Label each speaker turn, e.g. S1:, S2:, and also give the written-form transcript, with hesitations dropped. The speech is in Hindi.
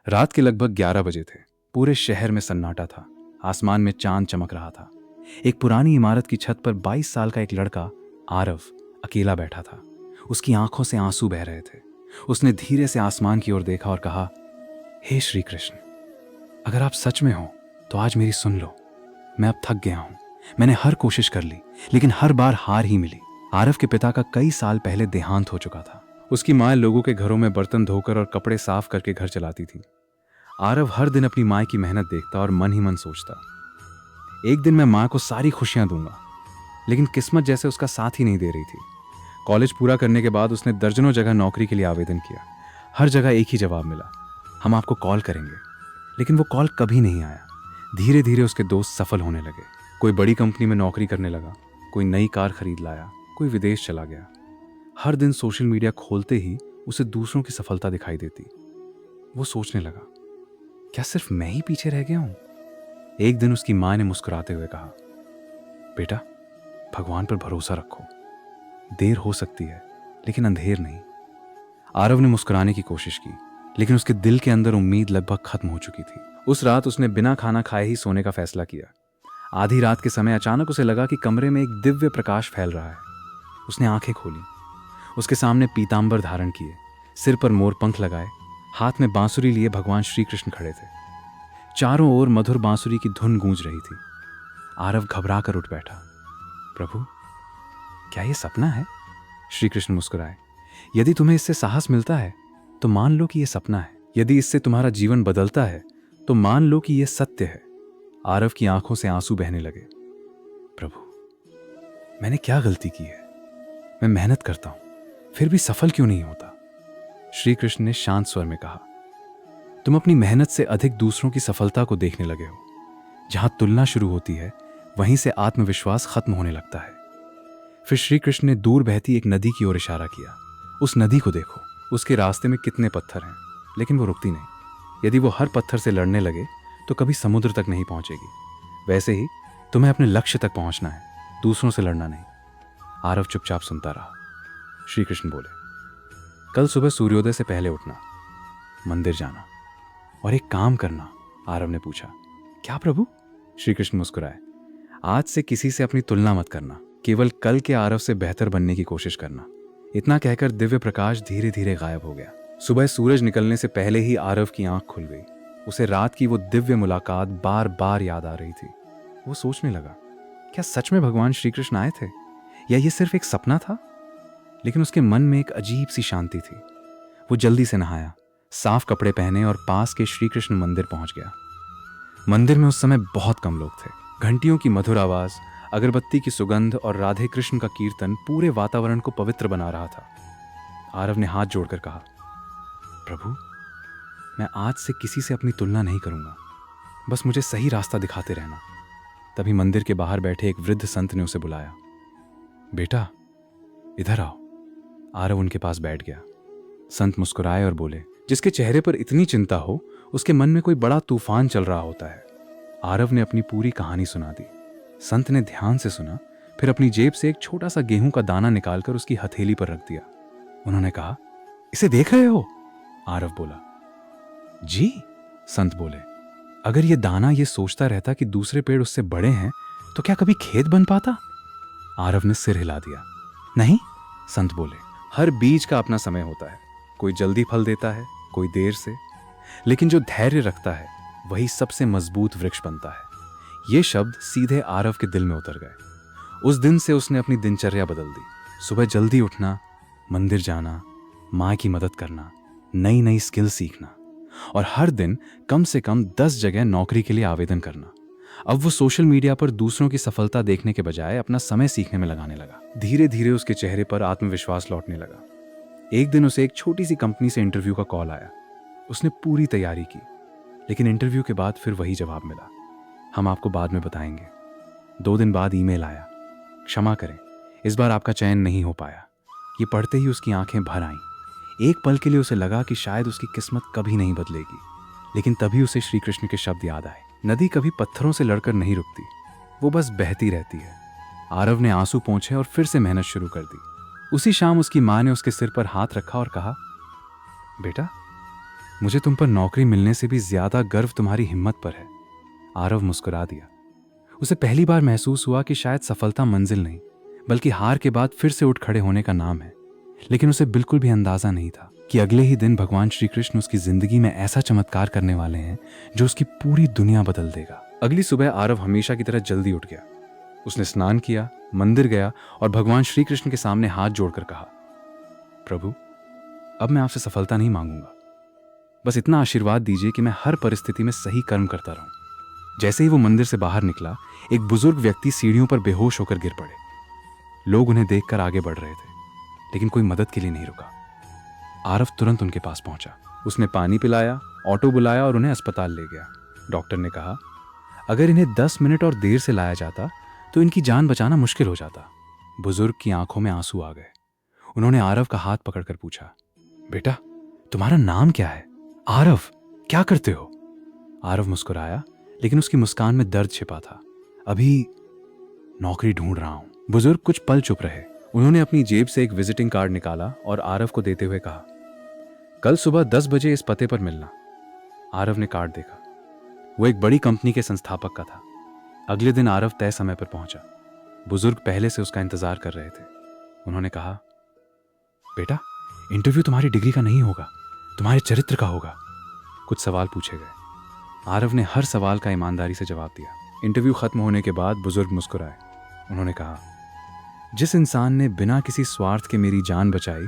S1: रात के लगभग 11 बजे थे। पूरे शहर में सन्नाटा था। आसमान में चांद चमक रहा था। एक पुरानी इमारत की छत पर 22 साल का एक लड़का आरव अकेला बैठा था। उसकी आंखों से आंसू बह रहे थे। उसने धीरे से आसमान की ओर देखा और कहा, हे श्री कृष्ण, अगर आप सच में हो तो आज मेरी सुन लो। मैं अब थक गया हूं। मैंने हर कोशिश कर ली, लेकिन हर बार हार ही मिली। आरव के पिता का कई साल पहले देहांत हो चुका था। उसकी माँ लोगों के घरों में बर्तन धोकर और कपड़े साफ करके घर चलाती थी। आरव हर दिन अपनी माँ की मेहनत देखता और मन ही मन सोचता, एक दिन मैं माँ को सारी खुशियां दूंगा। लेकिन किस्मत जैसे उसका साथ ही नहीं दे रही थी। कॉलेज पूरा करने के बाद उसने दर्जनों जगह नौकरी के लिए आवेदन किया। हर जगह एक ही जवाब मिला, हम आपको कॉल करेंगे। लेकिन वो कॉल कभी नहीं आया। धीरे धीरे उसके दोस्त सफल होने लगे। कोई बड़ी कंपनी में नौकरी करने लगा, कोई नई कार खरीद लाया, कोई विदेश चला गया। हर दिन सोशल मीडिया खोलते ही उसे दूसरों की सफलता दिखाई देती। वो सोचने लगा, क्या सिर्फ मैं ही पीछे रह गया हूं? एक दिन उसकी मां ने मुस्कुराते हुए कहा, बेटा, भगवान पर भरोसा रखो। देर हो सकती है, लेकिन अंधेर नहीं। आरव ने मुस्कुराने की कोशिश की, लेकिन उसके दिल के अंदर उम्मीद लगभग खत्म हो चुकी थी। उस रात उसने बिना खाना खाए ही सोने का फैसला किया। आधी रात के समय अचानक उसे लगा कि कमरे में एक दिव्य प्रकाश फैल रहा है। उसने आंखें खोली। उसके सामने पीतांबर धारण किए, सिर पर मोर पंख लगाए, हाथ में बांसुरी लिए भगवान श्री कृष्ण खड़े थे। चारों ओर मधुर बांसुरी की धुन गूंज रही थी। आरव घबरा कर उठ बैठा। प्रभु, क्या ये सपना है? श्री कृष्ण मुस्कुराए। यदि तुम्हें इससे साहस मिलता है तो मान लो कि यह सपना है। यदि इससे तुम्हारा जीवन बदलता है तो मान लो कि यह सत्य है। आरव की आंखों से आंसू बहने लगे। प्रभु, मैंने क्या गलती की है? मैं मेहनत करता हूं, फिर भी सफल क्यों नहीं होता? श्री कृष्ण ने शांत स्वर में कहा, तुम अपनी मेहनत से अधिक दूसरों की सफलता को देखने लगे हो। जहां तुलना शुरू होती है, वहीं से आत्मविश्वास खत्म होने लगता है। फिर श्री कृष्ण ने दूर बहती एक नदी की ओर इशारा किया। उस नदी को देखो, उसके रास्ते में कितने पत्थर हैं, लेकिन वो रुकती नहीं। यदि वो हर पत्थर से लड़ने लगे तो कभी समुद्र तक नहीं पहुंचेगी। वैसे ही तुम्हें अपने लक्ष्य तक पहुंचना है, दूसरों से लड़ना नहीं। आरव चुपचाप सुनता रहा। श्री कृष्ण बोले, कल सुबह सूर्योदय से पहले उठना, मंदिर जाना और एक काम करना। आरव ने पूछा, क्या प्रभु? श्री कृष्ण मुस्कुराए, आज से किसी से अपनी तुलना मत करना, केवल कल के आरव से बेहतर बनने की कोशिश करना। इतना कहकर दिव्य प्रकाश धीरे धीरे गायब हो गया। सुबह सूरज निकलने से पहले ही आरव की आंख खुल गई। उसे रात की वो दिव्य मुलाकात बार बार याद आ रही थी। वो सोचने लगा, क्या सच में भगवान श्री कृष्ण आए थे या ये सिर्फ एक सपना था? लेकिन उसके मन में एक अजीब सी शांति थी। वो जल्दी से नहाया, साफ कपड़े पहने और पास के श्री कृष्ण मंदिर पहुंच गया। मंदिर में उस समय बहुत कम लोग थे। घंटियों की मधुर आवाज, अगरबत्ती की सुगंध और राधे कृष्ण का कीर्तन पूरे वातावरण को पवित्र बना रहा था। आरव ने हाथ जोड़कर कहा, प्रभु, मैं आज से किसी से अपनी तुलना नहीं करूंगा, बस मुझे सही रास्ता दिखाते रहना। तभी मंदिर के बाहर बैठे एक वृद्ध संत ने उसे बुलाया। बेटा, इधर आओ। आरव उनके पास बैठ गया। संत मुस्कुराए और बोले, जिसके चेहरे पर इतनी चिंता हो, उसके मन में कोई बड़ा तूफान चल रहा होता है। आरव ने अपनी पूरी कहानी सुना दी। संत ने ध्यान से सुना, फिर अपनी जेब से एक छोटा सा गेहूं का दाना निकालकर उसकी हथेली पर रख दिया। उन्होंने कहा, इसे देख रहे हो? आरव बोला, जी। संत बोले, अगर ये दाना ये सोचता रहता कि दूसरे पेड़ उससे बड़े हैं तो क्या कभी खेत बन पाता? आरव ने सिर हिला दिया। नहीं। संत बोले, हर बीज का अपना समय होता है। कोई जल्दी फल देता है, कोई देर से, लेकिन जो धैर्य रखता है वही सबसे मजबूत वृक्ष बनता है। ये शब्द सीधे आरव के दिल में उतर गए। उस दिन से उसने अपनी दिनचर्या बदल दी। सुबह जल्दी उठना, मंदिर जाना, माँ की मदद करना, नई नई स्किल सीखना और हर दिन कम से कम 10 जगह नौकरी के लिए आवेदन करना। अब वो सोशल मीडिया पर दूसरों की सफलता देखने के बजाय अपना समय सीखने में लगाने लगा। धीरे धीरे उसके चेहरे पर आत्मविश्वास लौटने लगा। एक दिन उसे एक छोटी सी कंपनी से इंटरव्यू का कॉल आया। उसने पूरी तैयारी की, लेकिन इंटरव्यू के बाद फिर वही जवाब मिला, हम आपको बाद में बताएंगे। 2 दिन बाद ईमेल आया, क्षमा करें, इस बार आपका चयन नहीं हो पाया। ये पढ़ते ही उसकी आंखें भर आईं। एक पल के लिए उसे लगा कि शायद उसकी किस्मत कभी नहीं बदलेगी, लेकिन तभी उसे श्री कृष्ण के शब्द याद आए, नदी कभी पत्थरों से लड़कर नहीं रुकती, वो बस बहती रहती है। आरव ने आंसू पोंछे और फिर से मेहनत शुरू कर दी। उसी शाम उसकी माँ ने उसके सिर पर हाथ रखा और कहा, बेटा, मुझे तुम पर नौकरी मिलने से भी ज्यादा गर्व तुम्हारी हिम्मत पर है। आरव मुस्कुरा दिया। उसे पहली बार महसूस हुआ कि शायद सफलता मंजिल नहीं बल्कि हार के बाद फिर से उठ खड़े होने का नाम है। लेकिन उसे बिल्कुल भी अंदाजा नहीं था कि अगले ही दिन भगवान श्री कृष्ण उसकी जिंदगी में ऐसा चमत्कार करने वाले हैं जो उसकी पूरी दुनिया बदल देगा। अगली सुबह आरव हमेशा की तरह जल्दी उठ गया। उसने स्नान किया, मंदिर गया और भगवान श्री कृष्ण के सामने हाथ जोड़कर कहा, प्रभु, अब मैं आपसे सफलता नहीं मांगूंगा, बस इतना आशीर्वाद दीजिए कि मैं हर परिस्थिति में सही कर्म करता रहूं। जैसे ही वो मंदिर से बाहर निकला, एक बुजुर्ग व्यक्ति सीढ़ियों पर बेहोश होकर गिर पड़े। लोग उन्हें देखकर आगे बढ़ रहे थे, लेकिन कोई मदद के लिए नहीं रुका। आरव तुरंत उनके पास पहुंचा। उसने पानी पिलाया, ऑटो बुलाया और उन्हें अस्पताल ले गया। डॉक्टर ने कहा, अगर इन्हें 10 मिनट और देर से लाया जाता तो इनकी जान बचाना मुश्किल हो जाता। बुजुर्ग की आंखों में आंसू आ गए। उन्होंने आरव का हाथ पकड़कर पूछा, बेटा, तुम्हारा नाम क्या है? आरव, क्या करते हो? आरव मुस्कुराया, लेकिन उसकी मुस्कान में दर्द छिपा था। अभी नौकरी ढूंढ रहा हूं। बुजुर्ग कुछ पल चुप रहे। उन्होंने अपनी जेब से एक विजिटिंग कार्ड निकाला और आरव को देते हुए कहा, कल सुबह 10 बजे इस पते पर मिलना। आरव ने कार्ड देखा। वो एक बड़ी कंपनी के संस्थापक का था। अगले दिन आरव तय समय पर पहुंचा। बुजुर्ग पहले से उसका इंतजार कर रहे थे। उन्होंने कहा, बेटा, इंटरव्यू तुम्हारी डिग्री का नहीं होगा, तुम्हारे चरित्र का होगा। कुछ सवाल पूछे गए। आरव ने हर सवाल का ईमानदारी से जवाब दिया। इंटरव्यू खत्म होने के बाद बुजुर्ग मुस्कुराए। उन्होंने कहा, जिस इंसान ने बिना किसी स्वार्थ के मेरी जान बचाई